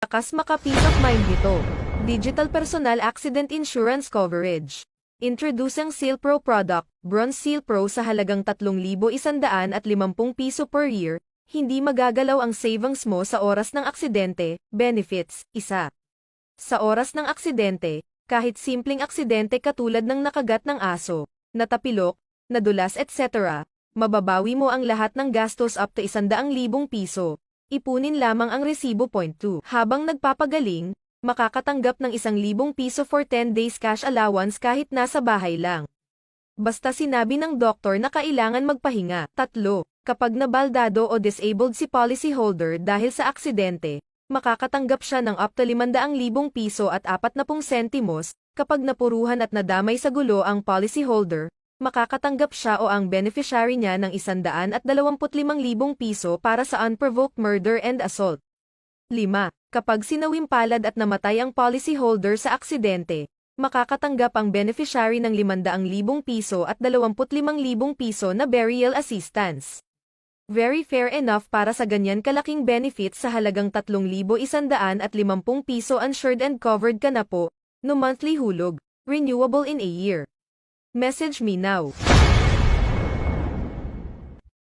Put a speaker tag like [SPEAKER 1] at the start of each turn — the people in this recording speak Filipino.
[SPEAKER 1] Malakas maka-peace of mind nito. Digital Personal Accident Insurance Coverage. Introducing Seal Pro product, Bronze Seal Pro sa halagang 3,150 piso per year, hindi magagalaw ang savings mo sa oras ng aksidente. Benefits, 1. Sa oras ng aksidente, kahit simpleng aksidente katulad ng nakagat ng aso, natapilok, nadulas etc., mababawi mo ang lahat ng gastos up to 100,000 piso. Ipunin lamang ang resibo. 2. Habang nagpapagaling, makakatanggap ng 1,000 piso for 10 days cash allowance kahit nasa bahay lang. Basta sinabi ng doktor na kailangan magpahinga. 3. Kapag nabaldado o disabled si policyholder dahil sa aksidente, makakatanggap siya ng up to 500,000 piso at 40 sentimos. Kapag napuruhan at nadamay sa gulo ang policyholder, makakatanggap siya o ang beneficiary niya ng 125,000 piso para sa unprovoked murder and assault. 5. Kapag sinawimpalad at namatay ang policyholder sa aksidente, makakatanggap ang beneficiary ng 500,000 piso at 25,000 piso na burial assistance. Very fair enough para sa ganyan kalaking benefits sa halagang 3,150 piso. Insured and covered ka na po. No monthly hulog. Renewable in a year. Message me now.